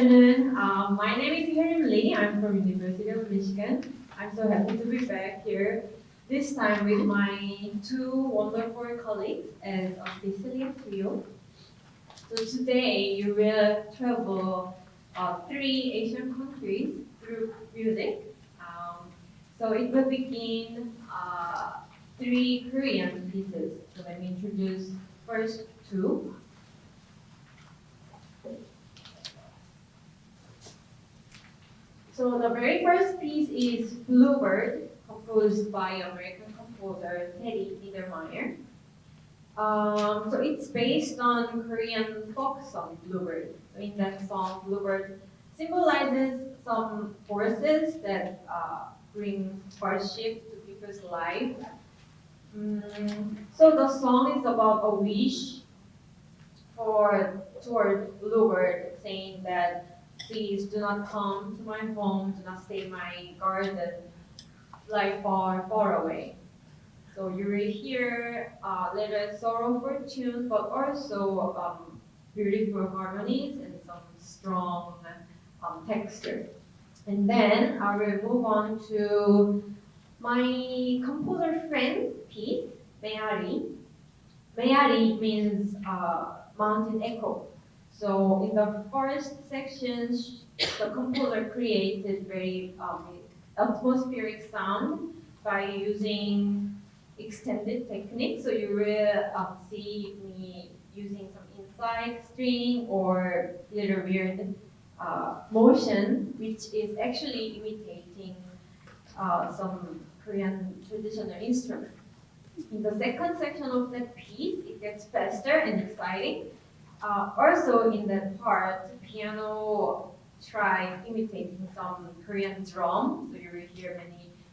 afternoon. My name is Hyun Lee. I'm from University of Michigan. I'm so happy to be back here, this time with my two wonderful colleagues as a Sis-ilia Trio. So today you will travel three Asian countries through music. So it will begin three Korean pieces. So let me introduce first two. So the very first piece is Bluebird, composed by American composer Teddy Niedermeyer. So it's based on Korean folk song Bluebird. So in that song, Bluebird symbolizes some forces that bring hardship to people's life. So the song is about a wish toward Bluebird, saying that please do not come to my home, do not stay in my garden, fly far, far away. So you will hear little sorrowful tunes, but also beautiful harmonies and some strong texture. And then I will move on to my composer friend's piece, Meari. Meari means mountain echo. So in the first section, the composer created very atmospheric sound by using extended technique. So you will see me using some inside string or little weird motion, which is actually imitating some Korean traditional instrument. In the second section of that piece, it gets faster and exciting. Also in that part, piano try imitating some Korean drum, so you will hear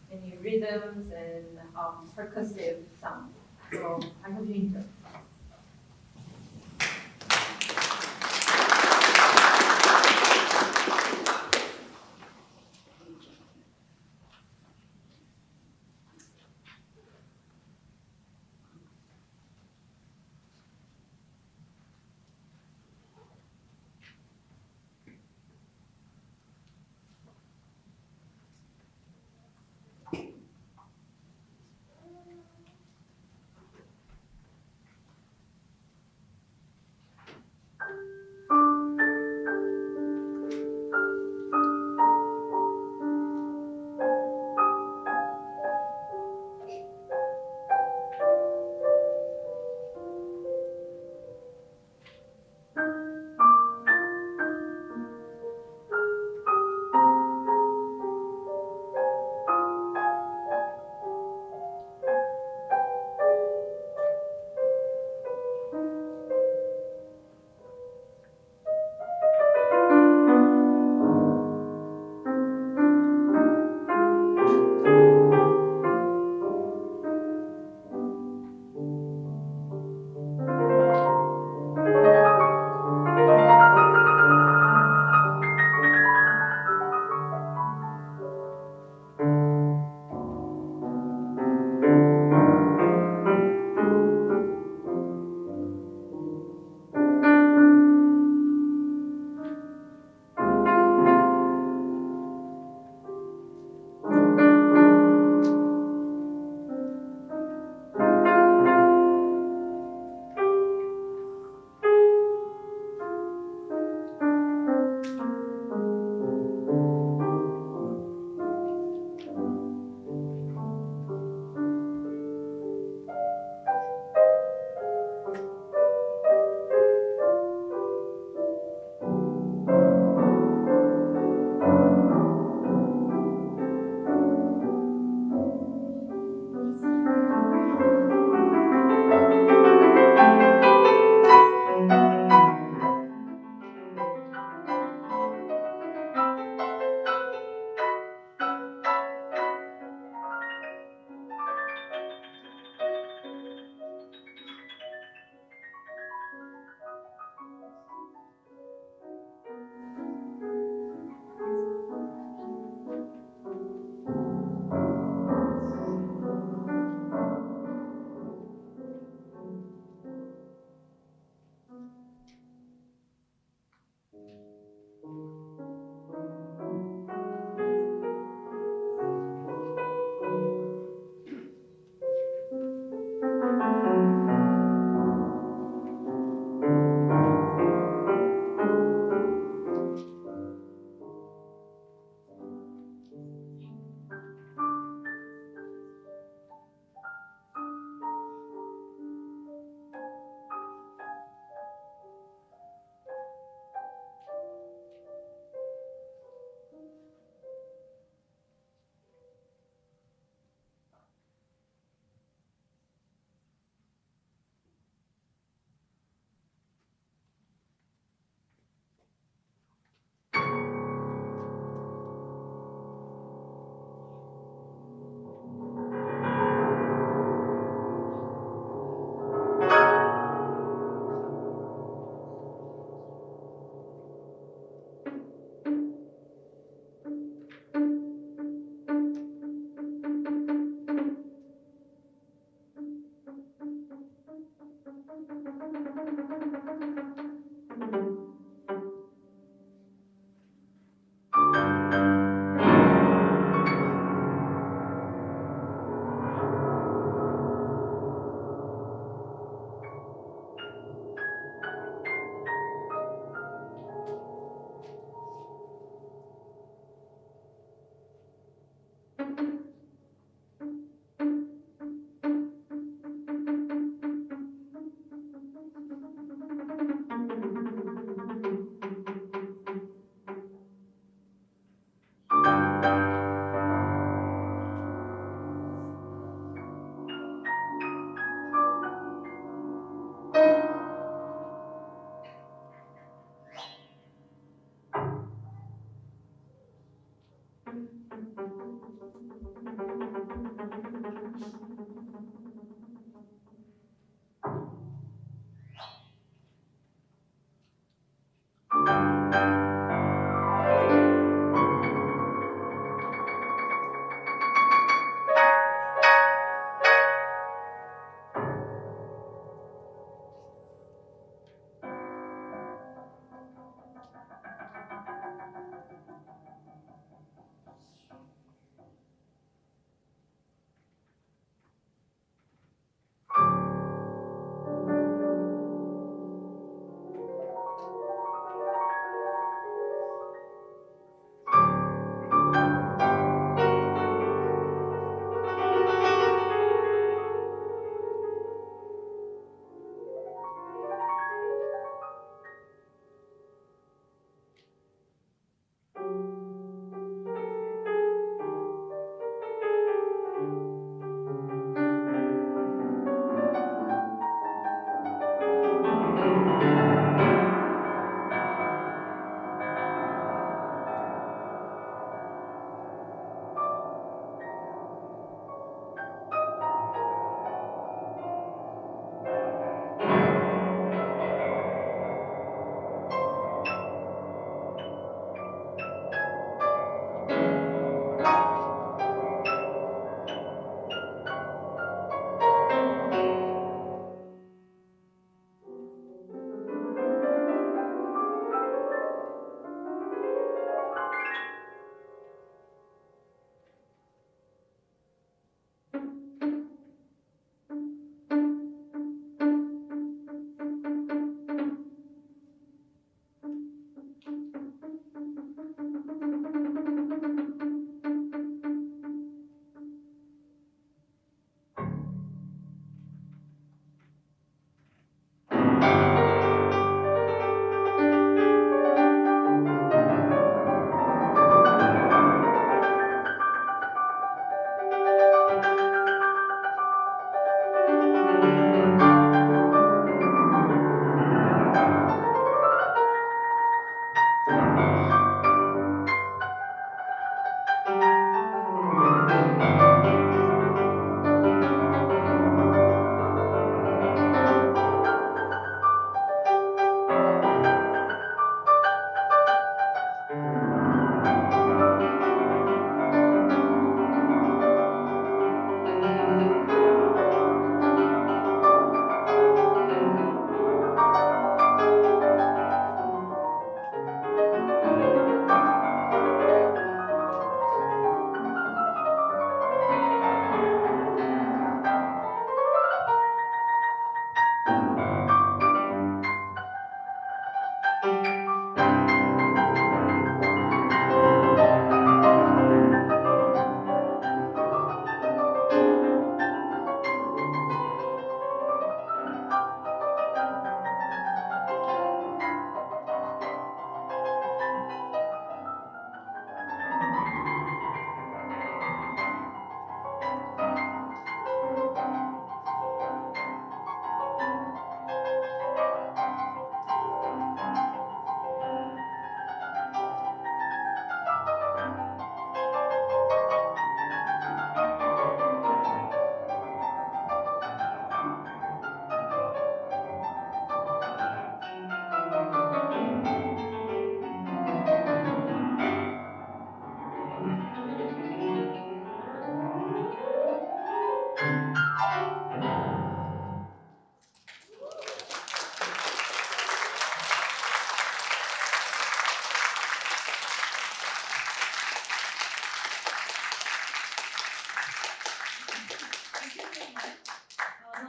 many rhythms and percussive sounds. So I hope you enjoy.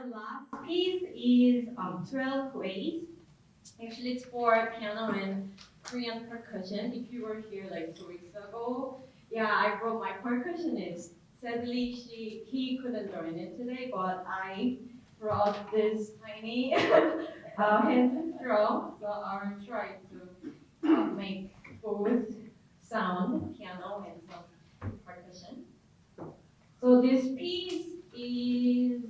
The last piece is 12 ways. Actually, it's for piano and Korean percussion. If you were here like 2 weeks ago, yeah, I brought my percussionist. Sadly, he couldn't join in today, but I brought this tiny hand drum. So I'll try to make both sound, piano and some percussion. So this piece is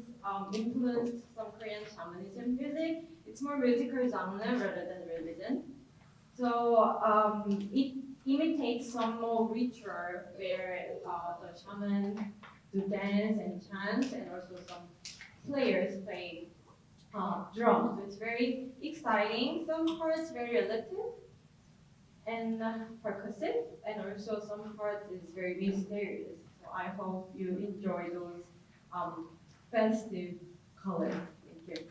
influenced some Korean shamanism music. It's more musical genre rather than religion. So imitate some more ritual where the shaman do dance and chant, and also some players play drums. So it's very exciting. Some parts very relative and percussive, and also some parts is very mysterious. So I hope you enjoy those festive colors. Thank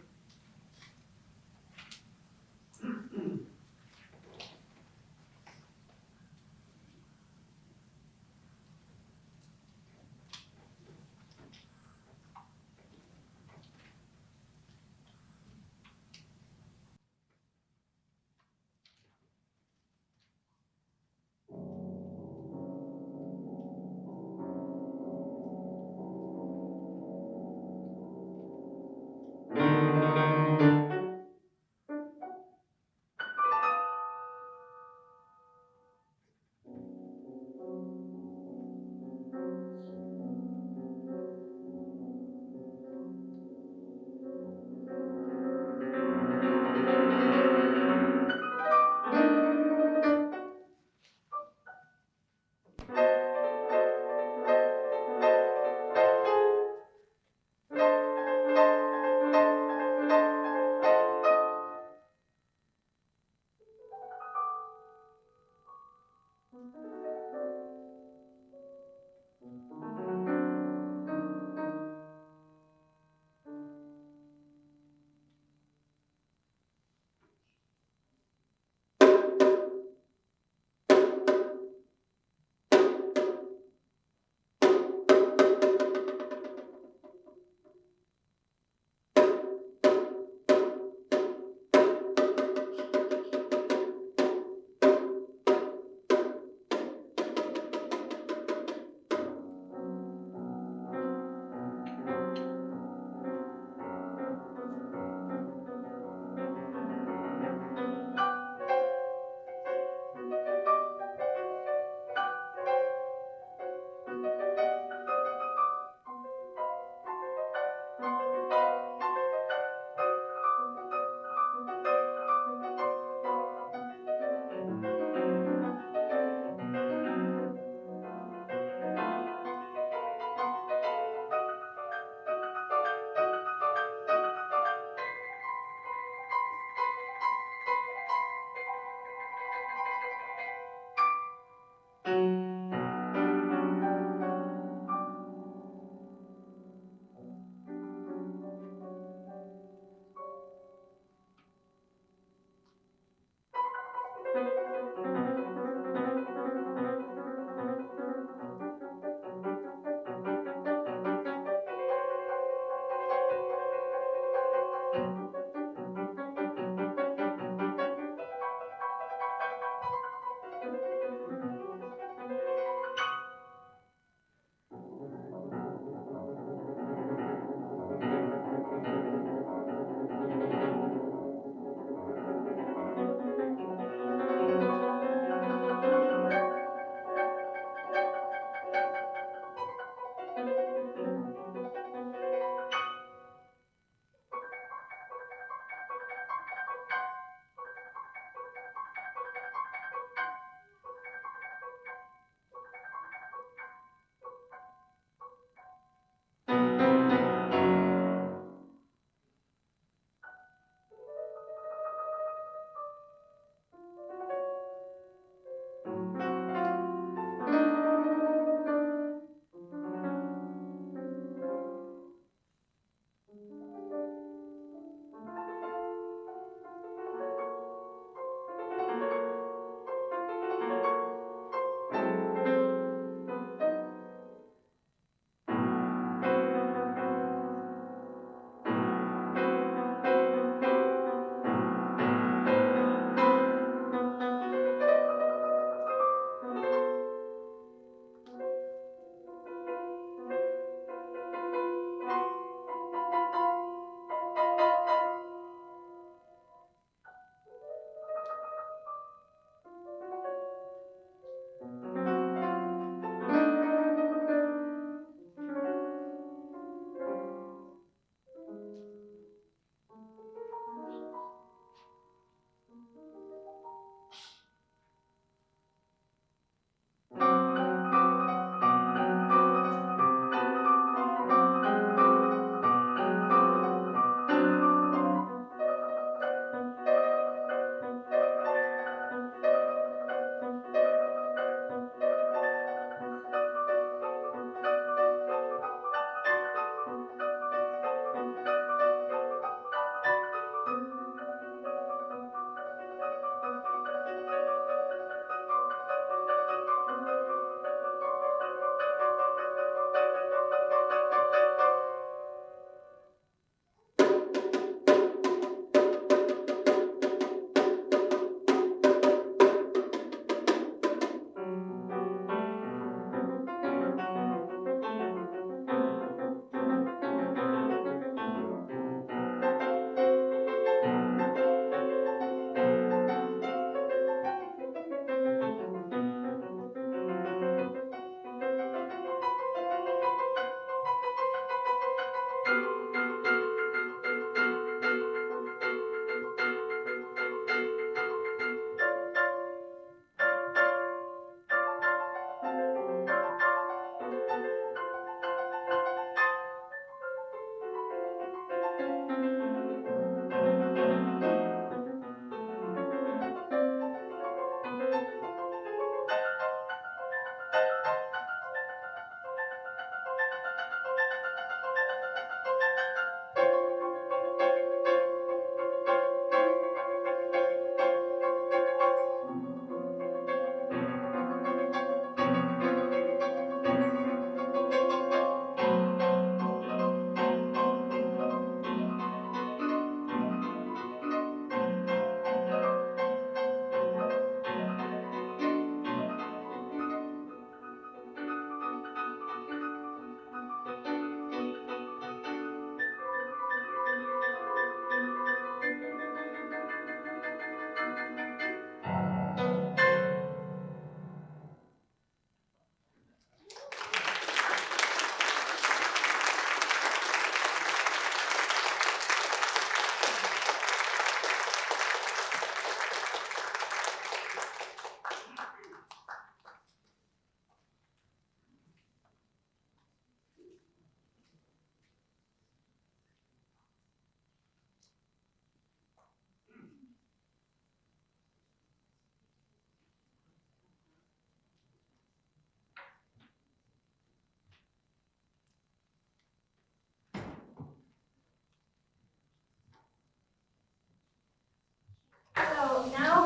you.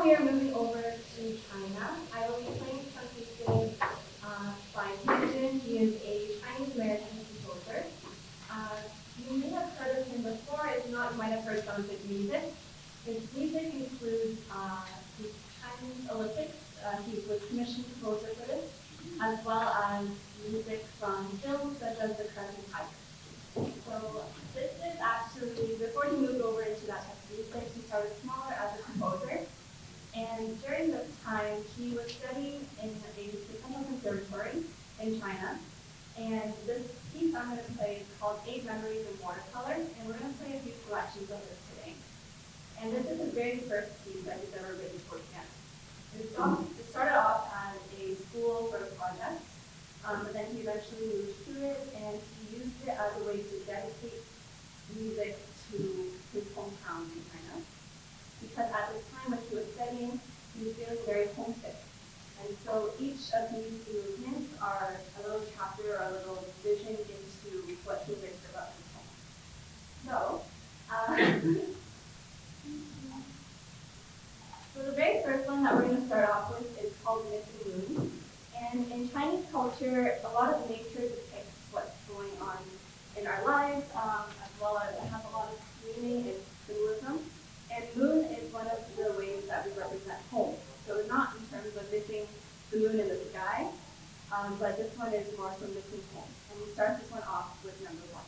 now we are moving over to China. I will be playing some pieces by Percussion. He is a Chinese-American composer. You may have heard of him before. If not, you might have heard some of his music. His music includes the Chinese Olympics. He was commissioned composer for this, as well as music from films such as The Crescent Tiger. So this is actually, before he moved over into that type of music, he started smaller as a composer. And during this time, he was studying in a professional conservatory in China. And this piece I'm going to play is called Eight Memories in Watercolor, and we're going to play a few collections of this today. And this is the very first piece that he's ever written for piano. It started off as a school sort of project, but then he eventually moved to it, and he used it as a way to dedicate music to his hometown in China. Because at this time when he was studying, he was feeling very homesick. And so each of these movements are a little chapter or a little vision into what he missed about his home. So the very first one that we're going to start off with is called Missing Moon. And in Chinese culture, a lot of nature depicts what's going on in our lives, as well as it has a lot of meaning and symbolism. And moon is one of the ways that we represent home. So not in terms of missing the moon in the sky, but this one is more so missing home. And we start this one off with number 1.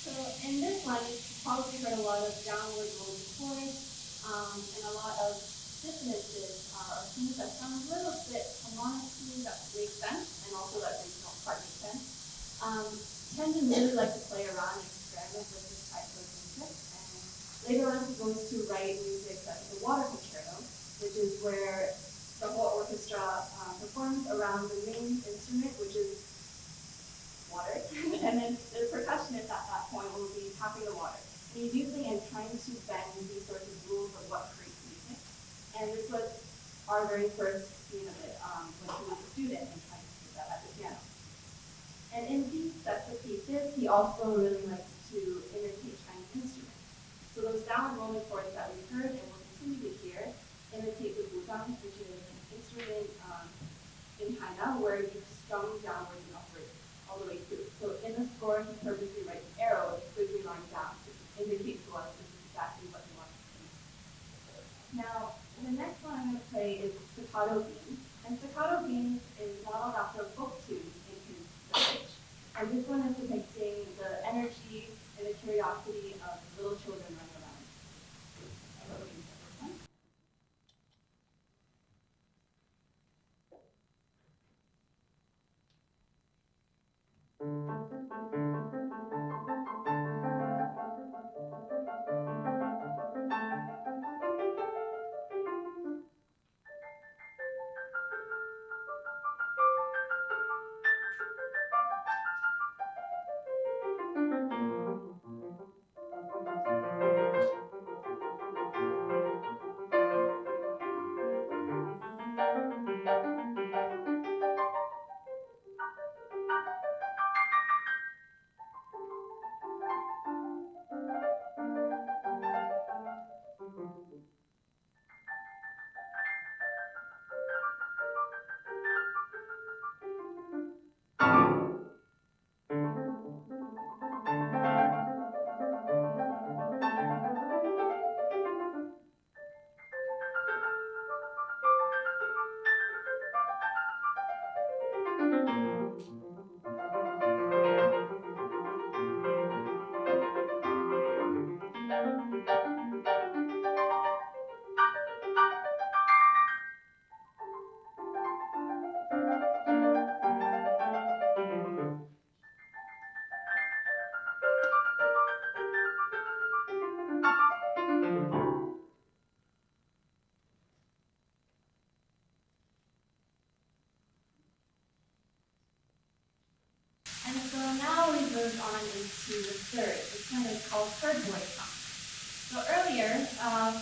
So in this one, you probably heard a lot of downward rolling chords and a lot of dissonances or things that sound a little bit harmonically that make sense and also that they don't quite make sense. Tenzin really likes to play around and experiment with this type of music. And later on, he goes to write music such as the Water Concerto, which is where the whole orchestra performs around the main instrument, which is water, and then the percussionist at that point will be tapping the water. he's using and trying to bend these sorts of rules of what creates music. And this was our very first scene of it when he was a student and trying to do that at the piano. And in these sets of pieces, he also really likes to imitate Chinese instruments. So those down rolling chords that we heard and will continue to hear imitate the guzhang, which is an instrument in China where you strum downwards and upwards all the way through. So in the score, he purposely writes arrows quickly line down to indicate to us this is exactly what he wants to do. Now, the next one I'm going to play is Staccato Beans. And Staccato Beans is modeled after a folk tune in his village. And this one is depicting the energy and the curiosity of little children running around. And so now we move on into the third. This one is called Herd Boy Song. So earlier,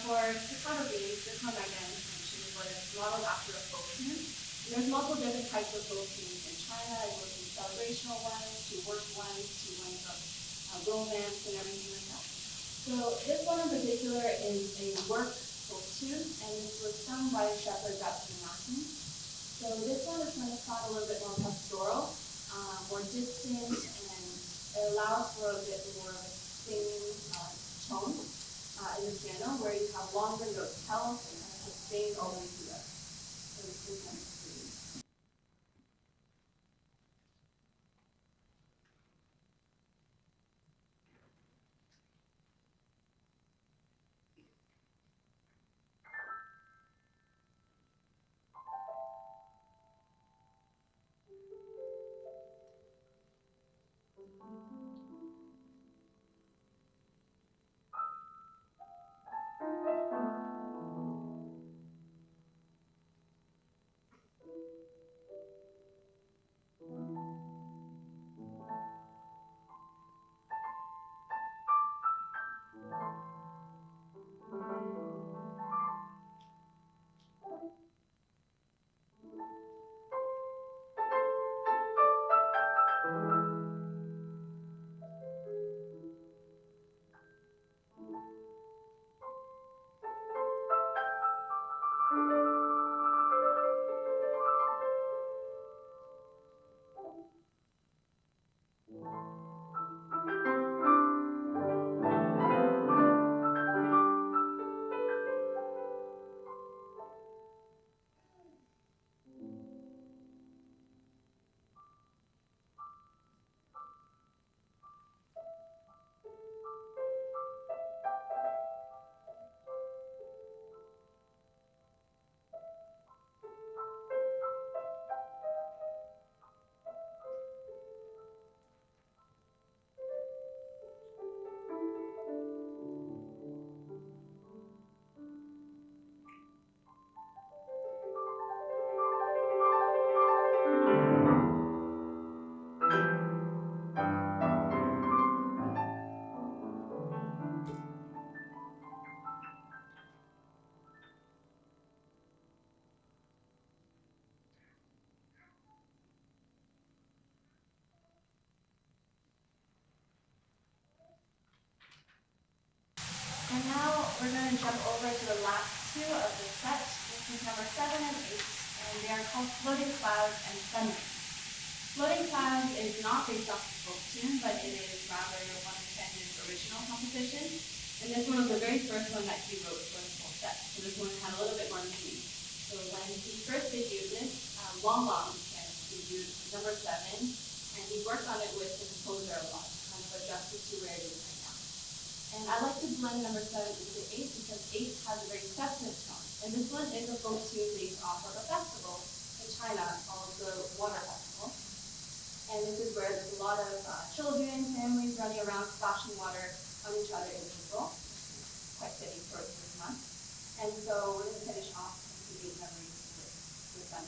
for Staccato Beans, this one again mentioned was modeled after a folk tune. There's multiple different types of folk tunes in China. It goes from celebrational ones to work ones to ones of romance and everything like that. So this one in particular is a work folk tune, and this was sung by a shepherd, Dutton Martin. So this one is going to sound a little bit more pastoral, more distant, and it allows for a bit more of a singing tone in the piano, where you have longer notes, held and kind of sustained all the way through it. So this is kind of 2 of the set. This is number 7 and 8, and they are called Floating Clouds and Sunrise. Floating Clouds is not based off the folk tune, but it is rather one of Chen's original compositions. And this one was the very first one that he wrote for his whole set. So this one had a little bit more meaning. So when he first debuted this, Wong Chen debuted number 7, and he worked on it with the composer a lot, kind of adjusted to where it is right now. And I like to blend number 7 into 8 because 8 has a very festive tone. And this one is a folk tune based off of a festival in China called the Water Festival. And this is where there's a lot of children, families running around splashing water on each other in April. Quite fitting for this month. And so we're going to finish off the 8 memories with the sun.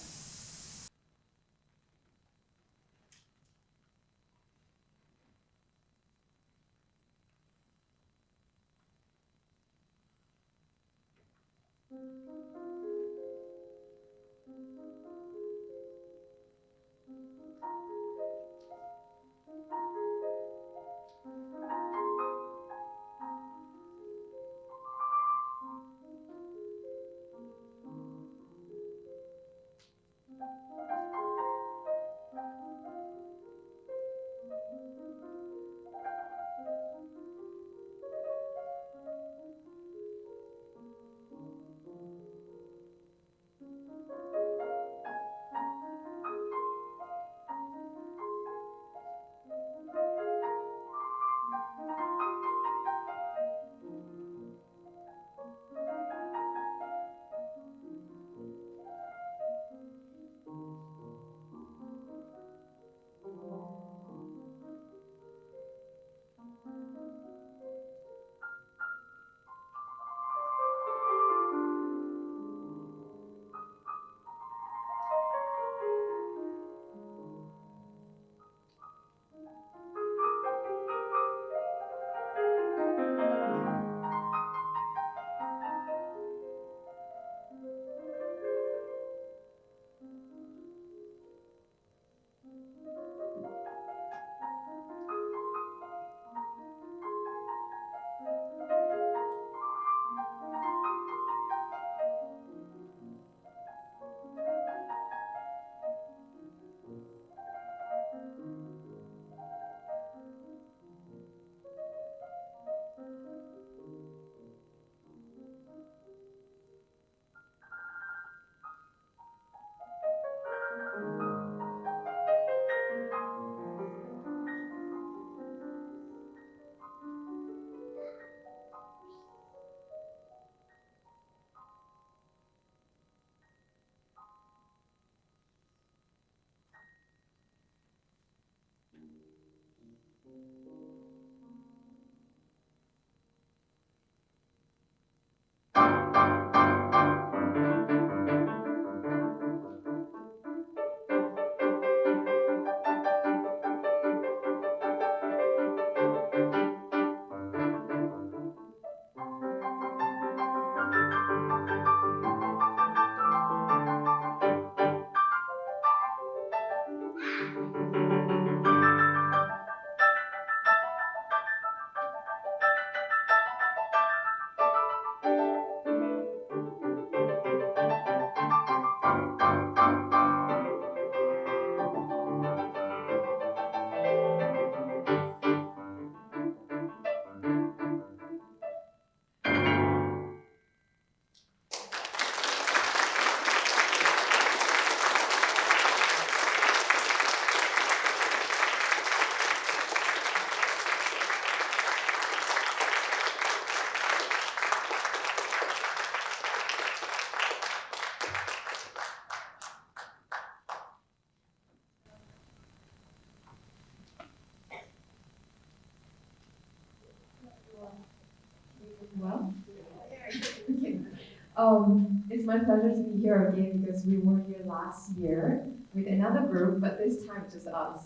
Well, it's my pleasure to be here again because we were here last year with another group, but this time just us.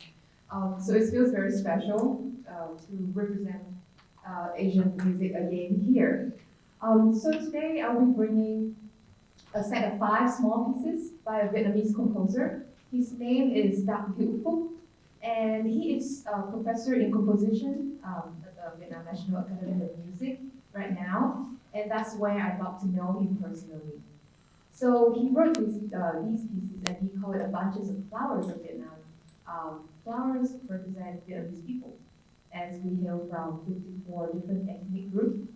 So it feels very special to represent Asian music again here. So today I'll be bringing a set of 5 small pieces by a Vietnamese composer. His name is Đặng Hữu Phúc, and he is a professor in composition at the Vietnam National Academy of Music. right now, and that's where I got to know him personally. So he wrote these pieces, and he called it Bunches of Flowers of Vietnam. Flowers represent Vietnamese people, as we hail from 54 different ethnic groups.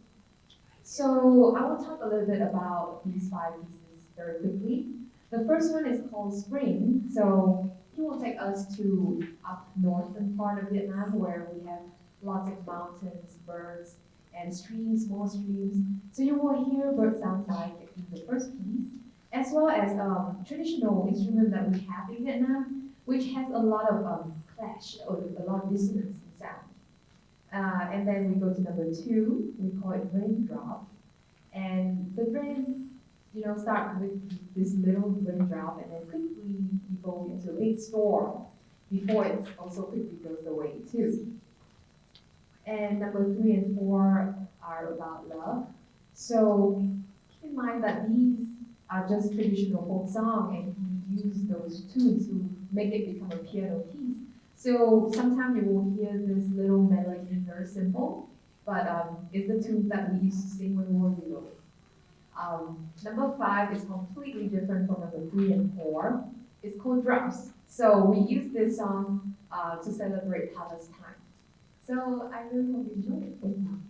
So I will talk a little bit about these 5 pieces very quickly. The first one is called Spring. So he will take us to up northern part of Vietnam where we have lots of mountains, birds, and streams, small streams. So you will hear bird sounds like in the first piece, as well as traditional instrument that we have in Vietnam, which has a lot of clash or a lot of dissonance in sound. And then we go to number 2, we call it Raindrop. And the rain, start with this little raindrop and then quickly evolve into a big storm before it also quickly goes away too. And number 3 and 4 are about love. So keep in mind that these are just traditional folk song and he used those tunes to make it become a piano piece. So sometimes you will hear this little melody, very simple, but it's the tune that we used to sing when we were little. Number 5 is completely different from number 3 and 4. It's called Drums. So we use this song to celebrate harvest time. So I really hope you enjoy it. Thank you.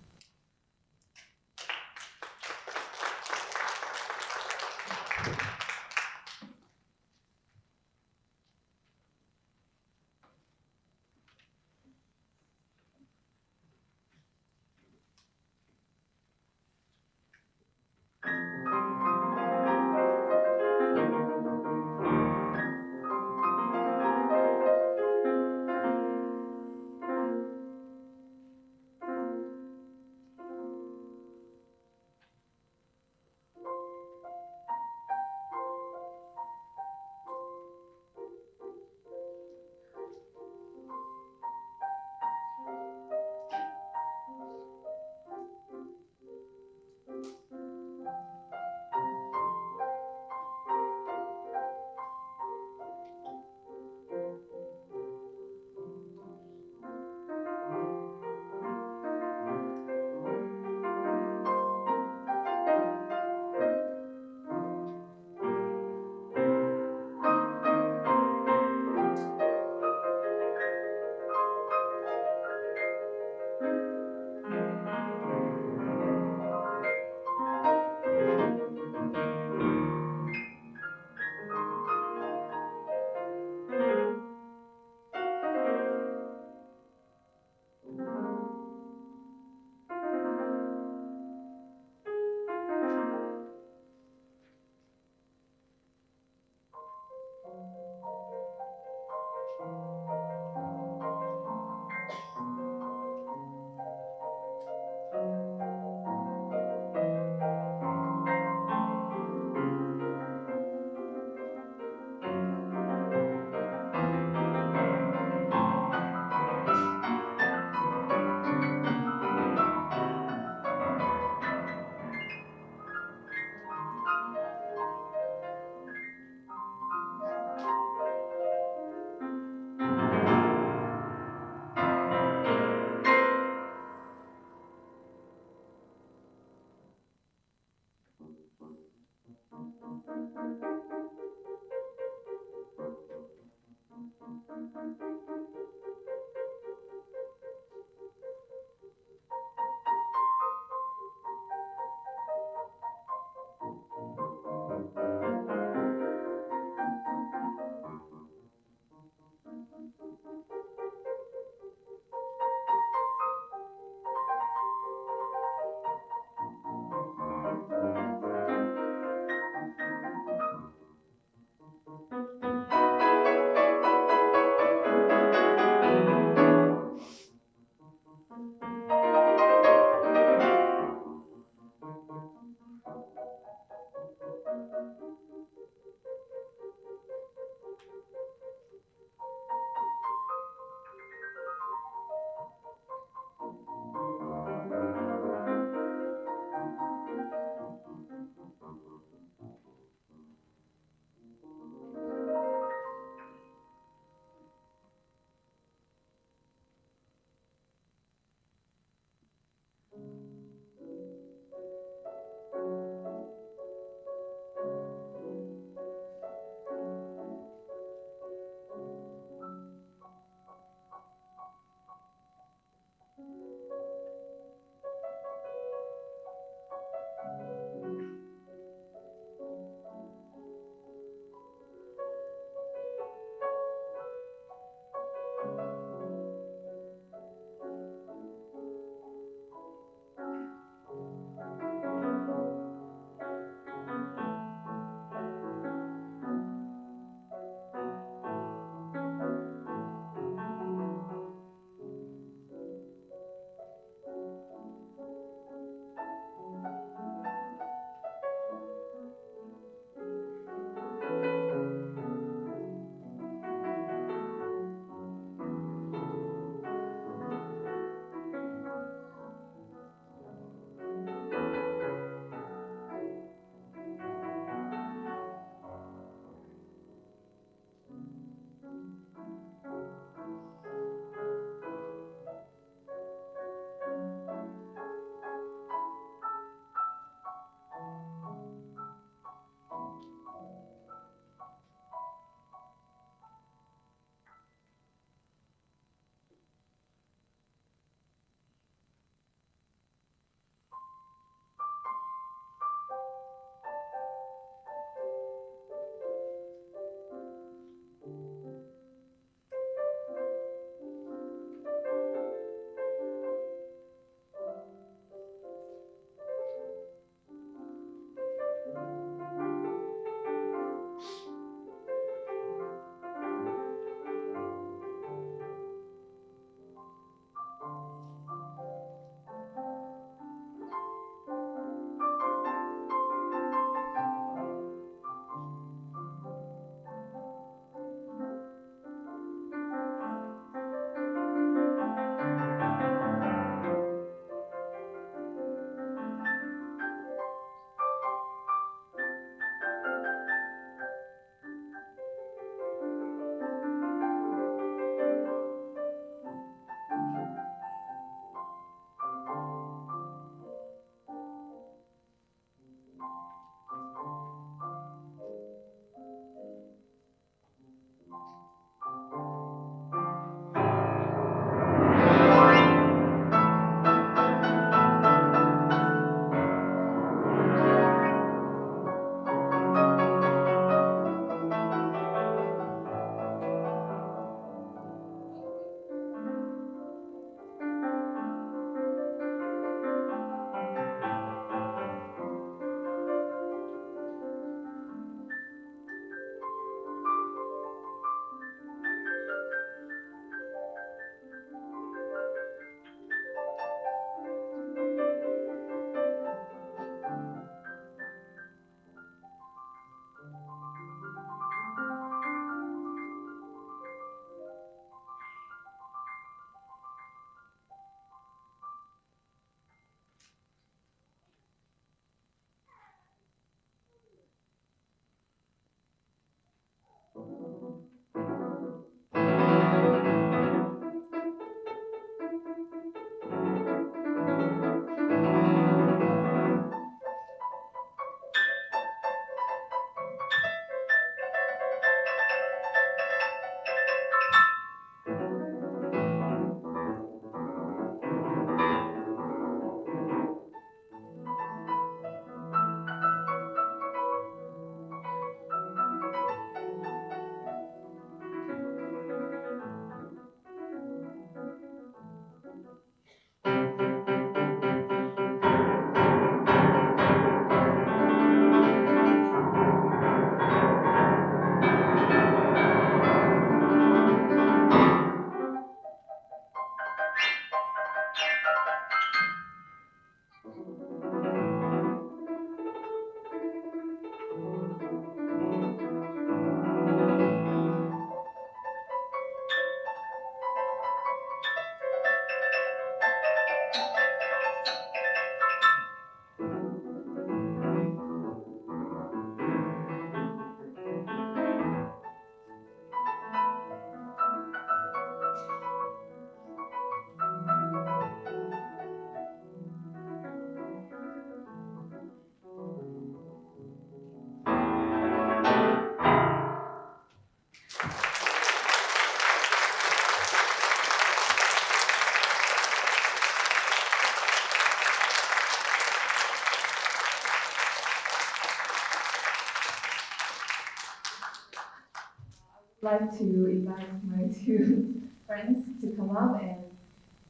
Like to invite my two friends to come up, and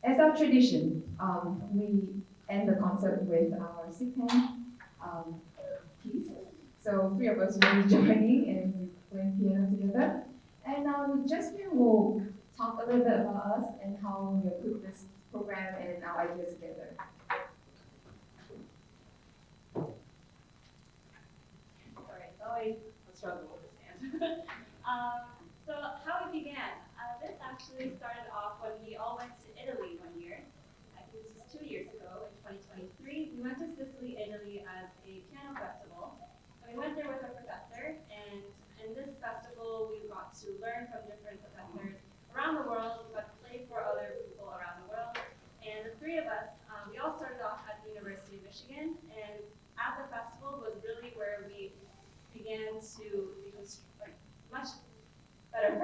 as our tradition, we end the concert with our sick-hand piece. So three of us will be joining and we play piano together. And Jasmine will talk a little bit about us and how we put this program and our ideas together. Sorry, it's always a struggle with the stand. So how it began, this actually started off when we all went to Italy one year. I think this was 2 years ago, in 2023. We went to Sis-ilia, Italy as a piano festival. And we went there with a professor, and in this festival we got to learn from different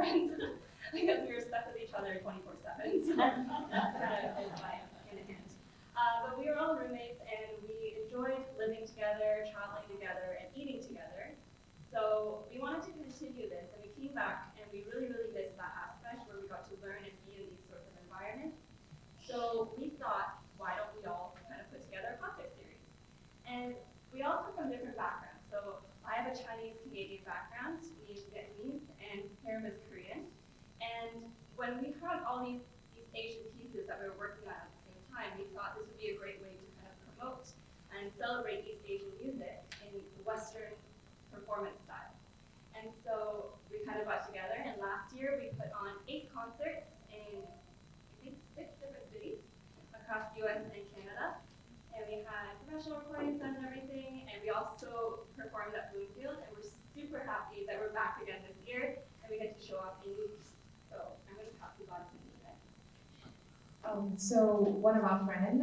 boyfriends because we were stuck with each other 24/7. So kind of goes by in a hand. But we were all roommates and we enjoyed living together, traveling together, and eating together. So we wanted to continue this, and we came back and we really, really missed that aspect where we got to learn and be in these sorts of environments. So we thought, why don't we all kind of put together a concert series? And we all come from different backgrounds. So I have a Chinese Canadian background, me is Vietnamese, and Hiram is Korean. And when we heard all these Asian pieces that we were working on at the same time, we thought this would be a great way to kind of promote and celebrate East Asian music in Western performance style. And so we kind of got together, and last year we put on 8 concerts in, I think, 6 different cities across US and Canada. And we had professional recordings done and everything, and we also performed at Bloomfield, and we're super happy that we're back again this year, and we get to show off in movies. So I'm going to pass you on to me today. So one of our friends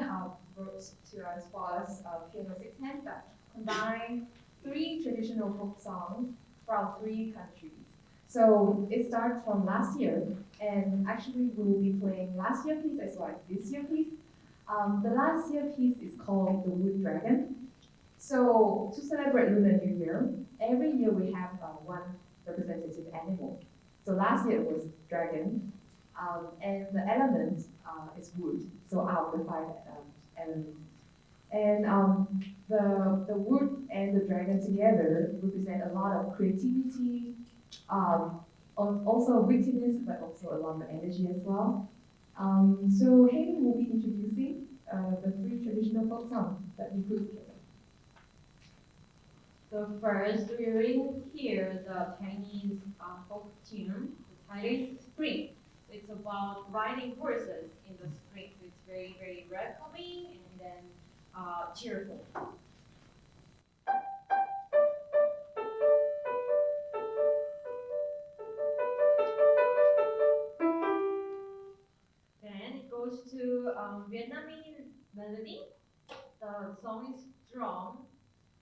wrote to us for us piano six hands that combine 3 traditional folk songs from 3 countries. So it starts from last year, and actually we will be playing last year's piece as well as this year's piece. The last year piece is called The Wood Dragon. So to celebrate Lunar New Year, every year we have one representative animal. So last year it was dragon, and the element is wood. So out of the 5 elements. And the wood and the dragon together represent a lot of creativity, also wittiness, but also a lot of energy as well. So Haley will be introducing the 3 traditional folk songs that we put together. So first, we will hear the Chinese folk tune. The title is Spring. It's about riding horses in the spring. So it's very, very welcoming and then cheerful. Then it goes to Vietnamese melody. The song is strong.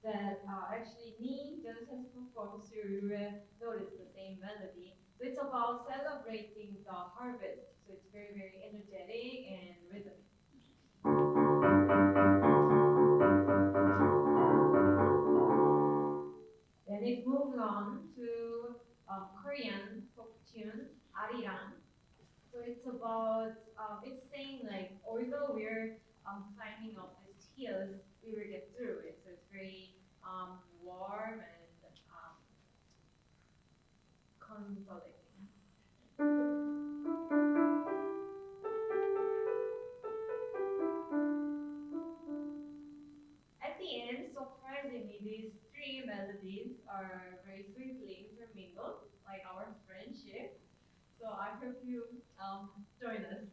That actually me just has performed, so you will notice the same melody. So it's about celebrating the harvest. So it's very, very energetic and rhythmic. Then it moves on to Korean folk tune, Arirang. So it's about, it's saying like, although we're climbing up these hills, we will get through it. So it's very warm and consolidating. At the end, surprisingly, these 3 melodies are very sweetly intermingled, like our friendship. So I hope you join us.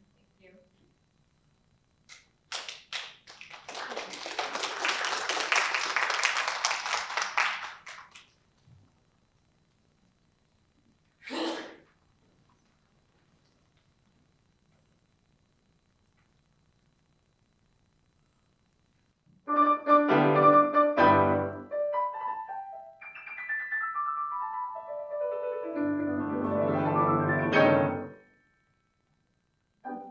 Thank you.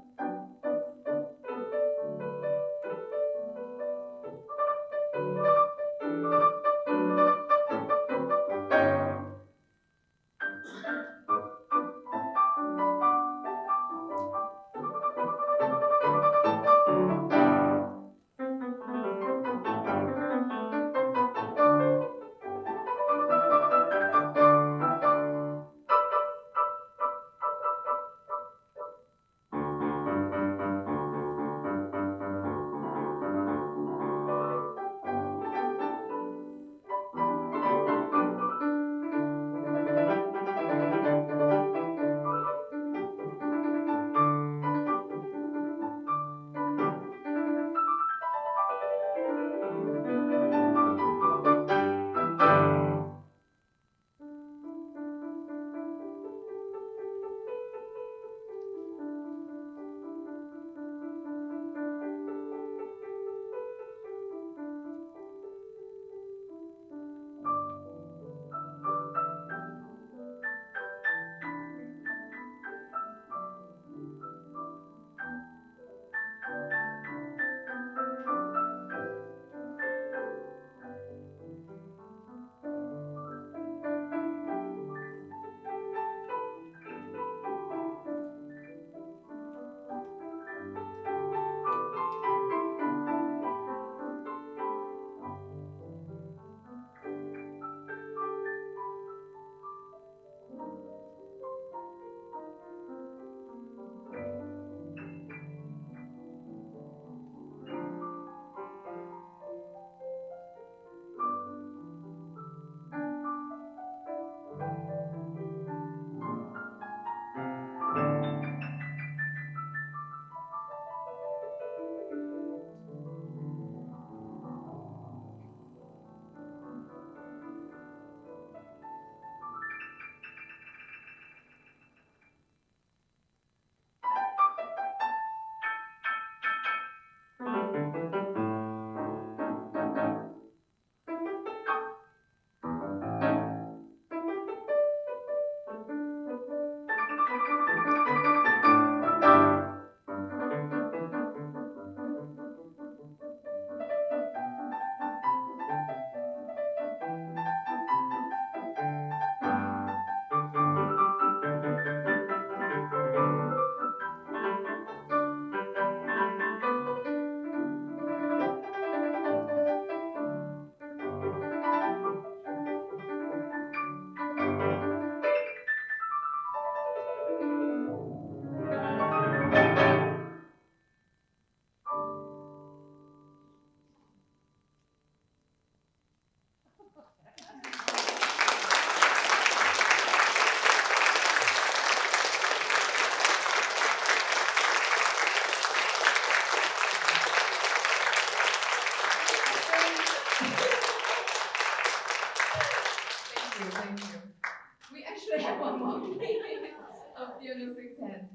You know, 6 hands.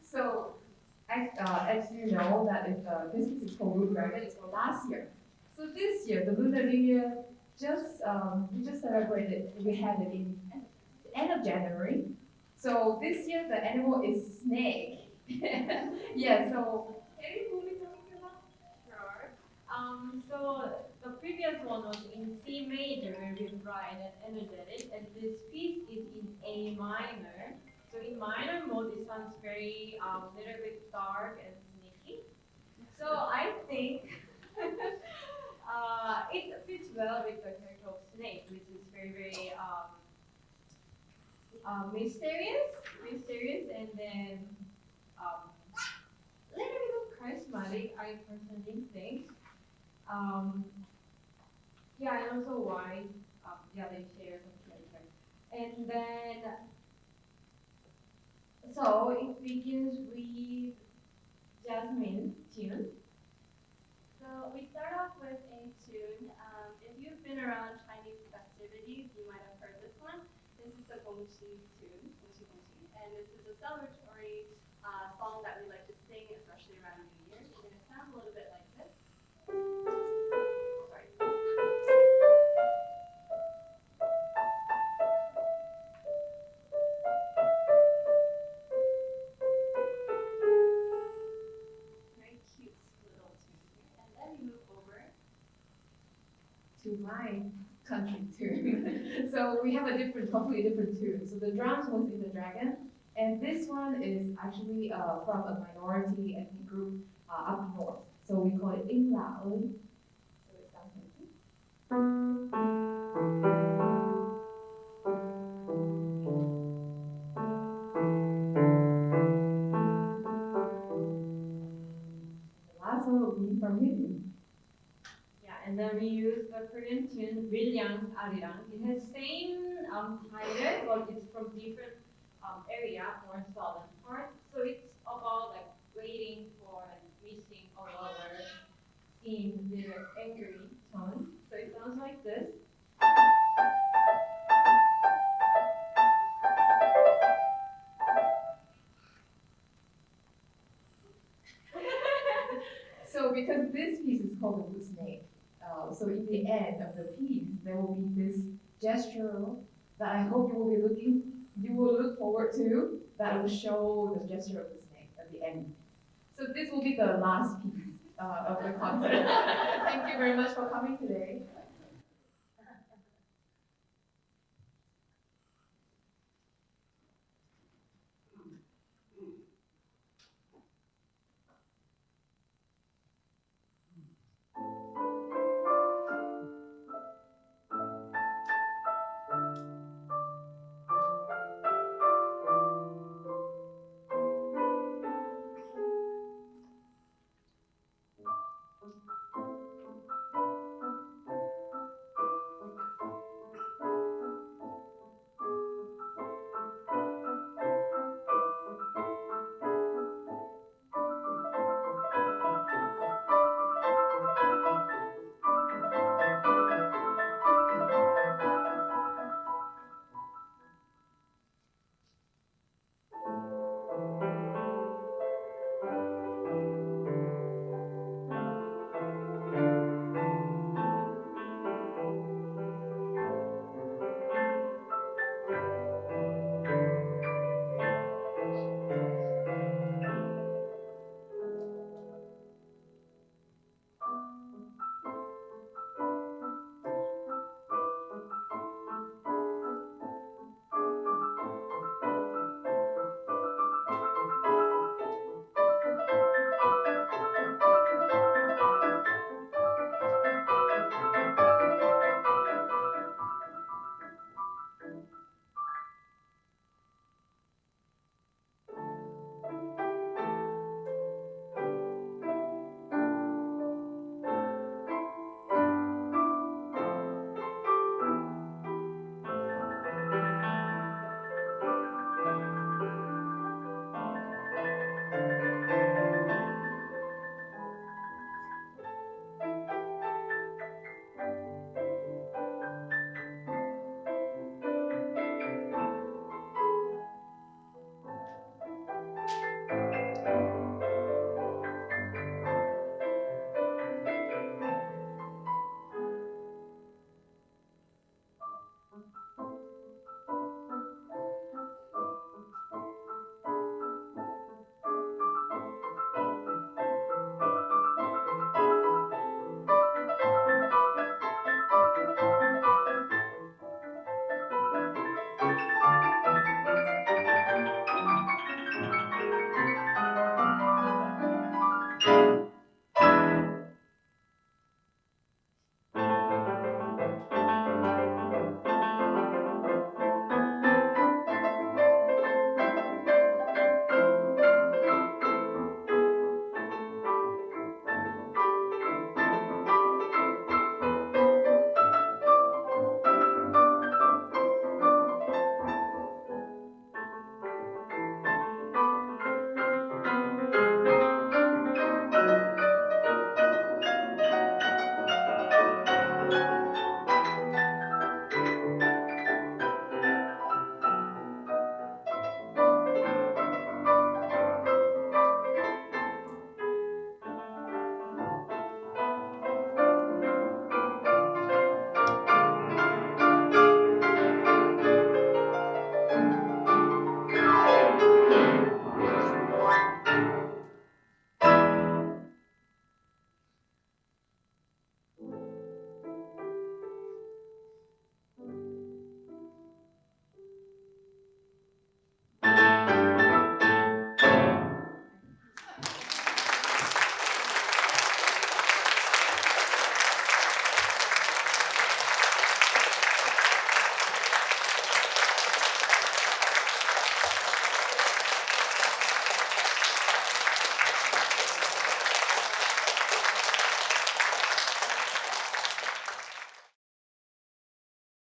So, as you know, that is this piece is called Moon Dragon. It's from last year. So this year, the lunar new year we just celebrated. We had it in the end of January. So this year the animal is snake. Yeah. So can you move it about? Sure. So the previous one was in C major, very bright and energetic, and this piece is in A minor. So in minor mode, it sounds very little bit dark and sneaky. So I think it fits well with the character of Snake, which is very mysterious, and then um, little bit of charismatic. I personally think. Um, yeah, and also why. Yeah, they share some character, and then so it begins with Jasmine tune. So we start off with a tune. If you've been around Chinese festivities, you might have heard this one. This is the Gongqi tune, Gongqi Gongqi, and this is a celebratory song that we like to sing, especially around New Year. It's going to sound a little bit like this. Sorry. Very cute little tune here. And then we move over To my country tune. So we have a completely different tune. So the drums was in the dragon, and this one is actually from a minority ethnic group up north. So we call it Ingla. So it sounds like this. The last one will be from Hindi. Yeah, and then we use the Korean tune Rilyang Arirang. It has same title, but it's from different area, more southern part. So it's about like waiting for and missing a lover in the angry tone. So it sounds like this. So because this piece is called the Blue Snake, so in the end of the piece, there will be this gesture that I hope you will look forward to, that will show the gesture of the snake at the end. So this will be the last piece of the concert. Thank you very much for coming today.